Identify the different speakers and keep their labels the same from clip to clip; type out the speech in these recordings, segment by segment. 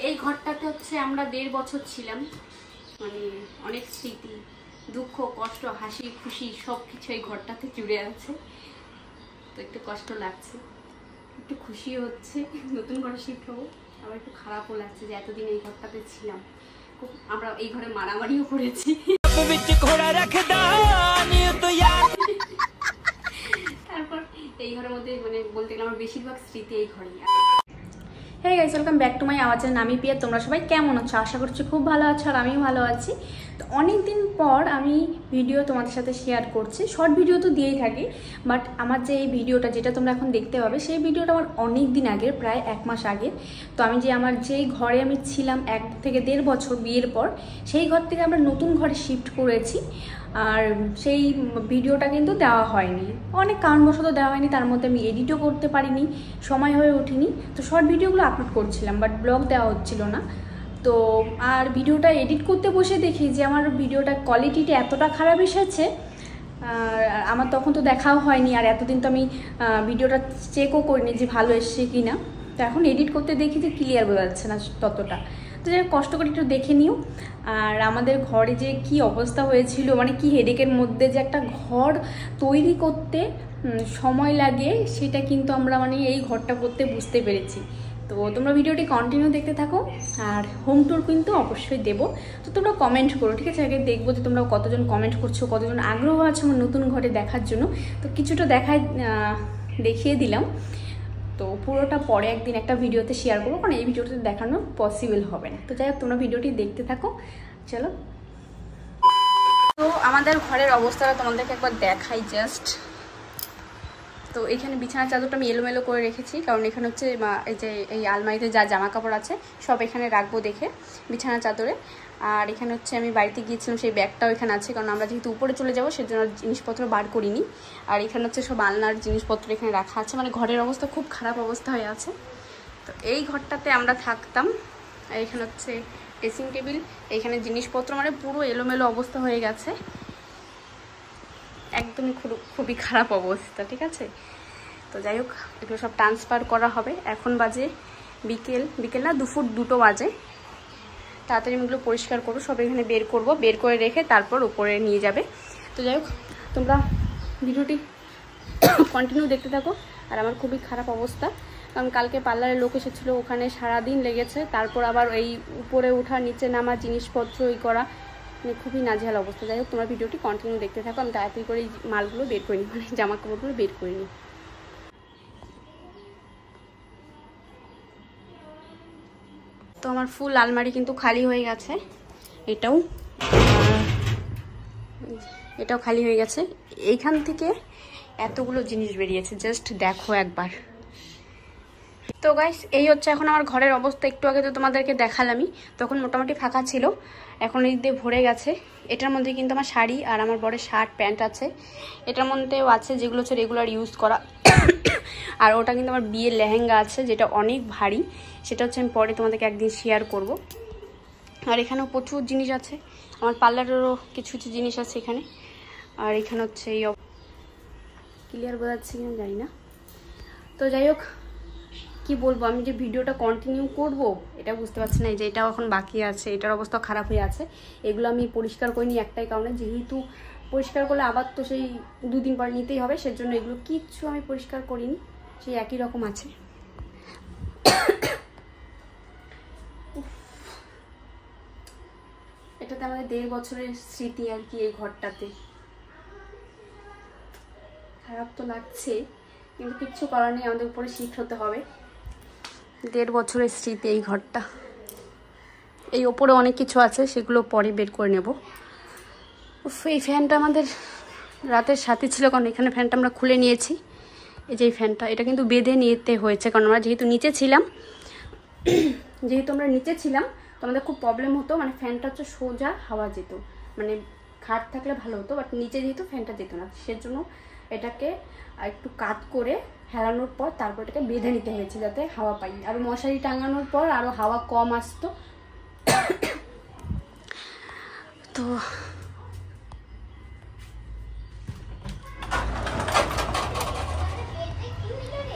Speaker 1: এই ঘরটাতে হচ্ছে আমরা 1.5 বছর ছিলাম, মানে অনেক স্মৃতি, দুঃখ, কষ্ট, হাসি খুশি সবকিছু এই ঘরটাতে জুড়ে আছে। তো একটু কষ্ট লাগছে, একটু খুশি হচ্ছে নতুন ঘরে শিফট হবো, আবার একটু খারাপও লাগছে যে এতদিন এই ঘরটাতে ছিলাম। খুব আমরা এই ঘরে মারামারিও করেছি। তারপর এই ঘরের মধ্যে মানে বলতে গেলে আমার বেশিরভাগ স্মৃতি এই ঘরেই। Hey guys, welcome back to my our channel. আমি পিয়া। তোমরা সবাই কেমন আছো? আশা করছি খুব ভালো আছো, আর আমিও ভালো আছি। তো অনেক দিন পর আমি ভিডিও তোমাদের সাথে শেয়ার করছি। শর্ট ভিডিও তো দিয়েই থাকি, বাট আমার যে এই ভিডিওটা যেটা তোমরা এখন দেখতে পাবে, সেই ভিডিওটা আমার অনেক দিন আগের, প্রায় 1 মাস আগে। তো আমি যে আমার যেই ঘরে আমি ছিলাম 1 থেকে 1.5 বছর বিয়ের পর, সেই ঘর থেকে আমরা নতুন ঘরে শিফট করেছি। আর সেই ভিডিওটা কিন্তু দেওয়া হয়নি, অনেক কারণবশত দেওয়া হয়নি। তার মধ্যে আমি এডিটও করতে পারিনি, সময় হয়ে ওঠেনি। তো শর্ট ভিডিওগুলো আপলোড করছিলাম, বাট ব্লগ দেওয়া হচ্ছিল না। তো আর ভিডিওটা এডিট করতে বসে দেখি যে আমার ভিডিওটা কোয়ালিটিটা এতটা খারাপ এসেছে। আর আমার তখন তো দেখাও হয়নি, আর এতদিন তো আমি ভিডিওটা চেকও করিনি যে ভালো এসছে কি না। তো এখন এডিট করতে দেখি যে ক্লিয়ার বোঝা যাচ্ছে না ততটা। তো যাই কষ্ট করে একটু দেখে নিও। আর আমাদের ঘরে যে কি অবস্থা হয়েছিল, মানে কি হেডেকের মধ্যে যে একটা ঘর তৈরি করতে সময় লাগে, সেটা কিন্তু আমরা মানে এই ঘরটা করতে বুঝতে পেরেছি। তো তোমরা ভিডিওটি কন্টিনিউ দেখতে থাকো, আর হোম ট্যুর কিন্তু অবশ্যই দেবো। তো তোমরা কমেন্ট করো, ঠিক আছে? আগে দেখবো যে তোমরা কতজন কমেন্ট করছো, কতজন আগ্রহ আছে আমার নতুন ঘরে দেখার জন্য। তো কিছুটা দেখিয়ে দিলাম। তো পুরোটা পরে একদিন একটা ভিডিওতে শেয়ার করবো, কারণ এই ভিডিওতে দেখানো পসিবল হবে না। তো যাই হোক, তোমরা ভিডিওটি দেখতে থাকো, চলো। তো আমাদের ঘরের অবস্থাটা তোমাদেরকে একবার দেখাই জাস্ট। তো এখানে বিছানার চাদরটা আমি এলোমেলো করে রেখেছি, কারণ এখানে হচ্ছে এই যে এই আলমারিতে যা জামা কাপড় আছে সব এখানে রাখবো দেখে বিছানার চাদরে। আর এখানে হচ্ছে আমি বাড়িতে গিয়েছিলাম, সেই ব্যাগটাও এখানে আছে, কারণ আমরা যেহেতু উপরে চলে যাবো সেজন্য জিনিসপত্র বার করিনি। আর এখানে হচ্ছে সব আলনার জিনিসপত্র এখানে রাখা আছে, মানে ঘরের অবস্থা খুব খারাপ অবস্থা হয়ে আছে। তো এই ঘরটাতে আমরা থাকতাম। আর এখানে হচ্ছে ড্রেসিং টেবিল, এখানে জিনিসপত্র মানে পুরো এলোমেলো অবস্থা হয়ে গেছে, একদমই খুবই খারাপ অবস্থা, ঠিক আছে? তো যাই হোক, এগুলো সব ট্রান্সফার করা হবে। এখন বাজে বিকেল না, দুপুর 2টো বাজে। তাড়াতাড়ি এগুলো পরিষ্কার করবো, সব এখানে বের করব, বের করে রেখে তারপর উপরে নিয়ে যাবে। তো যাই হোক, তোমরা ভিডিওটি কন্টিনিউ দেখতে থাকো। আর আমার খুবই খারাপ অবস্থা, কারণ কালকে পার্লারের লোক এসেছিলো, ওখানে সারাদিন লেগেছে। তারপর আবার এই উপরে ওঠা, নিচে নামা, জিনিসপত্র করা, মানে খুবই নাজেহাল অবস্থা। যাই হোক, তোমরা ভিডিওটি কন্টিনিউ দেখতে থাকো। আমি তাড়াতাড়ি করে এই মালগুলো বের করে নিই, মানে জামা কাপড়গুলো বের করে নিই। তো আমার ফুল আলমারি কিন্তু খালি হয়ে গেছে, এটাও খালি হয়ে গেছে। এইখান থেকে এতগুলো জিনিস বেরিয়েছে, জাস্ট দেখো একবার। তো গাইস, এই হচ্ছে এখন আমার ঘরের অবস্থা। একটু আগে তো তোমাদেরকে দেখালামই, তখন মোটামুটি ফাঁকা ছিল, এখন এই দিয়ে ভরে গেছে। এটার মধ্যে কিন্তু আমার শাড়ি আর আমার বড় শার্ট প্যান্ট আছে। এটার মধ্যেও আছে যেগুলো হচ্ছে রেগুলার ইউজ করা। আর ওটা কিন্তু আমার বিয়ের লেহেঙ্গা আছে, যেটা অনেক ভারী, সেটা হচ্ছে আমি পরে তোমাদেরকে একদিন শেয়ার করব। আর এখানেও প্রচুর জিনিস আছে, আমার পার্লারেরও কিছু কিছু জিনিস আছে এখানে। আর এখানে হচ্ছে এই ক্লিয়ার বোঝাচ্ছে কিনা জানি না। তো যাই হোক, কি বলবো, আমি যে ভিডিওটা কন্টিনিউ করব এটা বুঝতে পারছি না। এই যে এটাও এখন বাকি আছে, এটার অবস্থা খারাপ হয়ে আছে। এগুলো আমি পরিষ্কার করিনি একটাই কারণে, যেহেতু পরিষ্কার করলে আবার তো সেই 2 দিন পরে নিতেই হবে, সেজন্য এগুলো কিচ্ছু আমি পরিষ্কার করিনি, সেই একই রকম আছে। এটাতে আমাদের 1.5 বছরের স্মৃতি আর কি, এই ঘরটাতে। খারাপ তো লাগছে, কিন্তু কিচ্ছু করার নেই, আমাদের উপরে শিফট হতে হবে। 1.5 বছরের স্মৃতি এই ঘরটা। এই ওপরে অনেক কিছু আছে, সেগুলো পরে বের করে নেব। এই ফ্যানটা আমাদের রাতের সাথে ছিল, কারণ এখানে ফ্যানটা আমরা খুলে নিয়েছি। এই যে এই ফ্যানটা, এটা কিন্তু বেঁধে নিতে হয়েছে, কারণ আমরা যেহেতু নিচে ছিলাম তো আমাদের খুব প্রবলেম হতো। মানে ফ্যানটা হচ্ছে সোজা হাওয়া যেত, মানে খাট থাকলে ভালো হতো, বাট নিচে যেহেতু ফ্যানটা যেত না, সেজন্য এটাকে একটু কাত করে হেলানোর পর তারপর এটাকে বেঁধে নিতে হয়েছে, যাতে হাওয়া পাই। আর মশারি টাঙানোর পর আরও হাওয়া কম আসতো।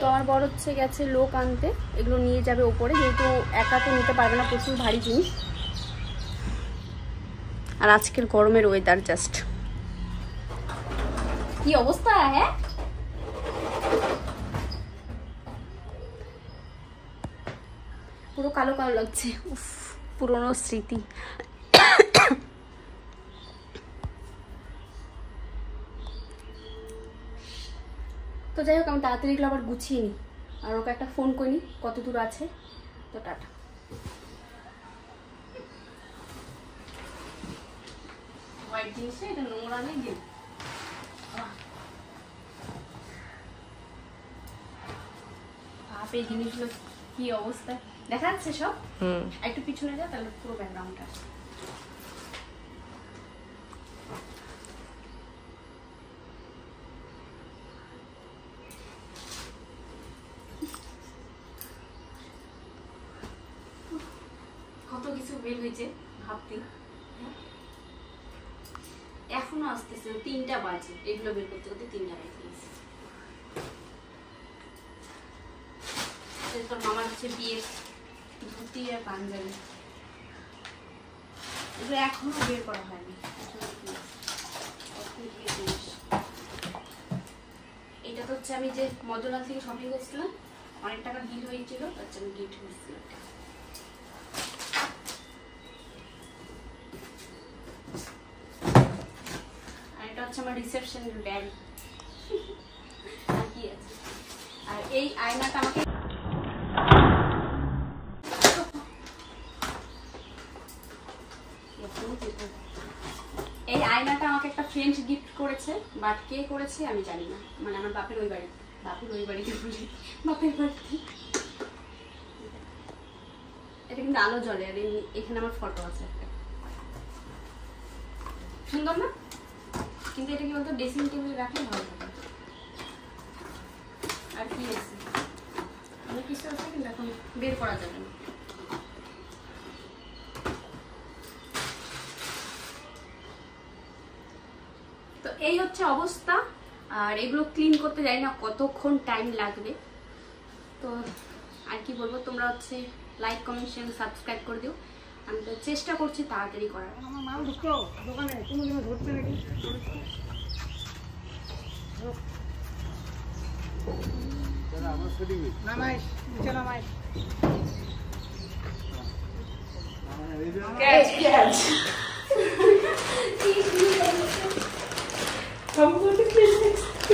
Speaker 1: তো তো আমার বড় হচ্ছে গেছে লোক আনতে, এগুলো নিয়ে যাবে ওপরে, যেহেতু একা তো নিতে পারবে না, প্রচুর ভারী জিনিস। আর আজকের গরমের ওয়েদার জাস্ট কি অবস্থা। হ্যাঁ পুরো কালো কালো লাগছে, উফ পুরনো স্মৃতি। তো যাই হোক, আমি তাড়াতাড়ি এগুলো আবার গুছিয়ে নিই, আর ওকে একটা ফোন করি কত দূর আছে। তো টাটা। হোয়াইট জিনিসটা এটা নোংরা নেই দিন। এই জিনিসগুলো কি অবস্থা দেখা যাচ্ছে সব। একটু পিছনে যা, তাহলে পুরো ব্যাকগ্রাউন্ডটা। কত কিছু বের হয়েছে ভাবতে, এখনো আসতেছে, 3টা বাজে, এগুলো বের করতে করতে 3টা বেজে গেছে। তোর মামার হচ্ছে বিয়ের ধুতি আর পাঞ্জাবি, এগুলো এখনো বের করা হয়নি। এটা তো হচ্ছে আমি যে মজলা থেকে শপিং করছিলাম, অনেক টাকা বিল হয়েছিল, তার জন্য গিফট করছিলাম। আর এটা হচ্ছে আমার রিসেপশনের ব্যাগ। আর কি আছে, আর এই আয়নাটা আমাকে এই আয়নাটা আমাকে একটা ফ্রেন্ড গিফট করেছে, বাট কে করেছে আমি জানি না, মানে আমার বাপের ওই বাড়ি, বাপের ওই বাড়িতে বলি, বাপের বাড়িতে। এটা কিন্তু আলো জ্বলে, আর এখানে আমার ফটো আছে একটা, সুন্দর না? কিন্তু এটা কি বলতো, ড্রেসিং টেবিলে রাখলে ভালো থাকে। আর কি আছে, অনেক কিছু আছে, কিন্তু এখন বের করা যাবে না। তো এই হচ্ছে অবস্থা, আর এগুলো ক্লিন করতে জানি না কতক্ষণ টাইম লাগবে। তো আর কি বলবো, তোমরা হচ্ছে লাইক কমেন্ট শেয়ার সাবস্ক্রাইব করে দিও, আমি তো চেষ্টা করছি তাড়াতাড়ি করার।
Speaker 2: আমার মাল ঢুকলো দোকানে, কোনো দিনও ধরছে নাকি? নামাইস নিচে নামাইস।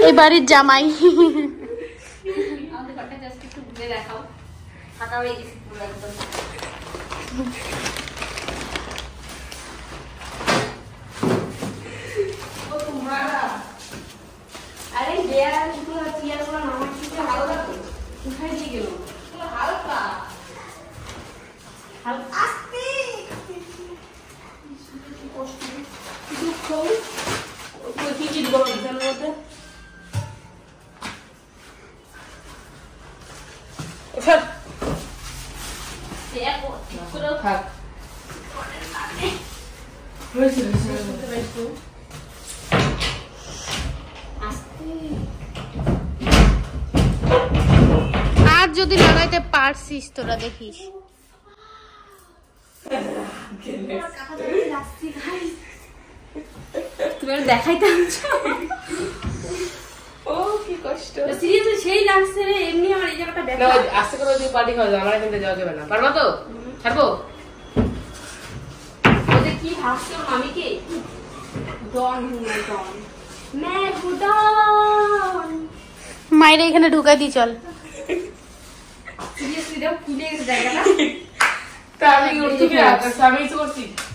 Speaker 1: এই বাড়ির জামাই। আমাদের ঘরটা জাস্ট একটু ঘুরে দেখাও, ফাঁকা হয়ে গেছে পুরো একদম। আরে চেয়ারগুলো নামার কিছু হালকা উঠাই দিয়ে গেল, হালকা হালকা আস্তে দুঃখ কি দিব এখানের মধ্যে।
Speaker 3: আর যদি লাগাইতে পারছিস তোরা দেখিস।
Speaker 1: তুমি দেখাইতে আনছো,
Speaker 2: ও কি কষ্ট।
Speaker 1: সিরিয়াসলি সেই লাগছে রে। এমনি আমার এই জায়গাটা ব্যথা।
Speaker 2: আস্তে করে যদি পার্টি খাওয়া যায়, আমার এখান থেকে যাওয়া যাবে না। পারবা তো? ছাড়বো?
Speaker 1: ওদের কি ভাবছে ওর মামিকে? ডন হুমায় ডন ম্যাগুডন।
Speaker 3: মাইরে এখানে ঢুকাই দি চল।
Speaker 1: সিরিয়াসলি দাও, ফুলে গেছে জায়গাটা।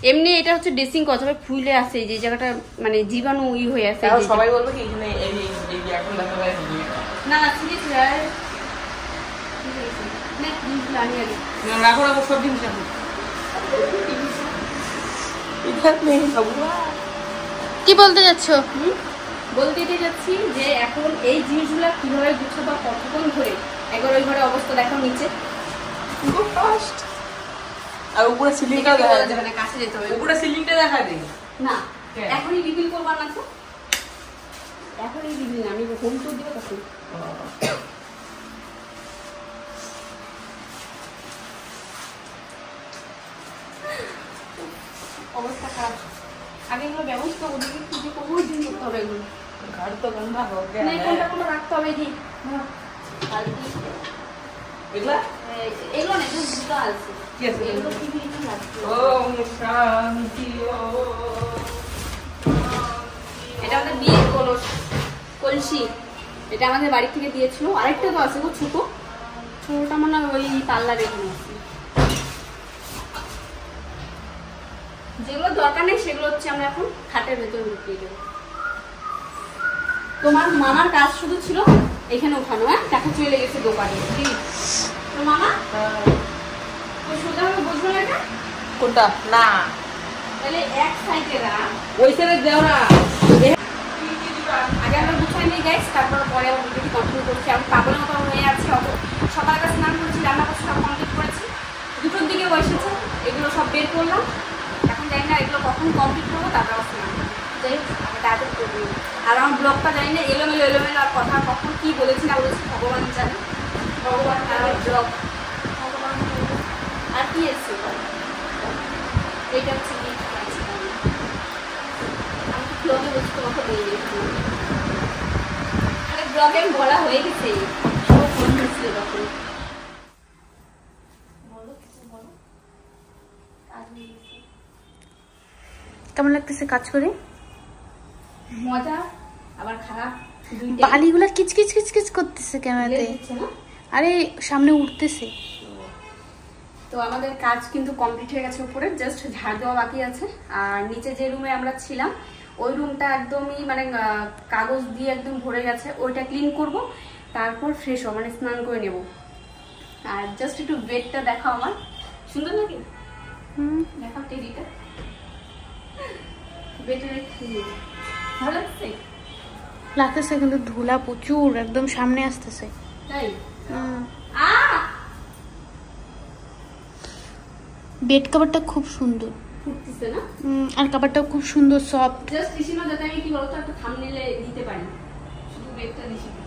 Speaker 1: এমনি এটা হচ্ছে ড্রেসিং করা, তবে ফুলে আছে যে জায়গাটা, মানে জীবাণু ই হয়ে আছে।
Speaker 2: সবাই বলবে কি এখানে এখন দেখা যায়
Speaker 1: না না সিরিয়াসলি না, জিনিসগুলো আনি আগে
Speaker 2: রাখো রাখো, সব জিনিস রাখো।
Speaker 3: কি বলতে যাচ্ছ?
Speaker 1: বলতে যাচ্ছি যে এখন এই জিনিসগুলো কিভাবে গুছাবো, কতক্ষণ ধরে। একবার ওই ঘরে অবস্থা দেখো, নিচে
Speaker 2: আর উপরে সিলিংটা দেখা যাবে
Speaker 1: না, কাছে যেতে হবে।
Speaker 2: উপরে সিলিংটা দেখা দেই
Speaker 1: না, এখনই রিভিল করবা না তো, এখনই রিভিল না, আমি হোম টুর দিব তখন। অবস্থা খারাপ। আগে এগুলো ব্যবস্থা ওদিকে খুঁজে কবর দিন করতে হবে এগুলো।
Speaker 2: घर तो गंदा हो गया
Speaker 1: नहीं
Speaker 2: है।
Speaker 1: কোনটা কোনটা রাখতে হবে কি
Speaker 2: এগুলা
Speaker 1: এগুলো না এগুলো দুটো আছে
Speaker 2: কি আছে?
Speaker 1: এগুলো টিভি রাখতে হবে।
Speaker 2: ওম শান্তি
Speaker 1: এটা আমাদের বিয়ের কলসি, এটা আমাদের বাড়ি থেকে দিয়েছিল। আরেকটা তো আছে গো ছোট, ছোটটা মনে হয় ওই পাল্লার এখানে আছে। যেগুলো দরকার নেই সেগুলো হচ্ছে আমরা এখন খাটের ভেতরে ঢুকিয়ে দেবো। তোমার মামার কাজ শুধু ছিল এখানে ওঠানো। হ্যাঁ টাকা চলে গেছে দোকানে। তো মামা ওই সোজাভাবে বুঝলো না এটা
Speaker 2: কোনটা না
Speaker 1: তাহলে এক সাইডে রাখ।
Speaker 2: ওই সাইডে দাও না।
Speaker 1: আগে আমরা গুছাই নিয়ে গাইছি, তারপর পরে আমরা ভিডিওটি কন্টিনিউ করছি। আমি পাগলের মতো হয়ে যাচ্ছি। সকালবেলা স্নান করেছি, রান্না করছি, সব কমপ্লিট করেছি। 2টোর দিকে বসেছে, এগুলো সব বের করলাম। এখন জানি না এগুলো কখন কমপ্লিট করবো, তারপর আবার স্নান করবো। যাই হোক আমি তাড়াতাড়ি করবো। আর আমার ব্লগটা জানি না এলোমেলো এলোমেলো, আর কথা কখন কী বলেছি না বলেছি ভগবান জানে। ভগবান আর ব্লগ ভগবান আর কি এসছে এইটা হচ্ছে কি আমি তো ব্লগে বলছি তোমাকে বলে দিয়েছি। আরে ব্লগে বলা হয়ে গেছে, সব ফোন হয়েছিল তখন।
Speaker 3: কেমন লাগতেছে কাজ করে?
Speaker 1: মজা আবার খারাপ,
Speaker 3: বালিগুলা কিচকিচ কিচকিচ করতেছে ক্যামেরাতে। আরে সামনে উঠতেছে।
Speaker 1: তো আমাদের কাজ কিন্তু কমপ্লিট হয়ে গেছে। উপরে জাস্ট ঝাড় দেওয়া বাকি আছে। আর নিচে যে রুমে আমরা ছিলাম ওই রুমটা একদমই মানে কাগজ দিয়ে একদম ভরে গেছে। ওইটা ক্লিন করব, তারপর ফ্রেশ হবো, মানে স্নান করে নেব। আর জাস্ট একটু বেডটা দেখাও আমার, সুন্দর নাকি? দেখাও টেডিটা, বেডের ভালো লাগছে।
Speaker 3: লাগতেছে কিন্তু ধুলা প্রচুর, একদম সামনে আসতেছে।
Speaker 1: তাই
Speaker 3: বেড কভারটা খুব সুন্দর,
Speaker 1: ফুটতেছে না?
Speaker 3: আর কভারটা খুব সুন্দর সফট।
Speaker 1: জাস্ট ঋষিমা যাতে আমি কি বলতো একটা থাম্বনেইলে দিতে পারি, শুধু বেডটা ঋষিমা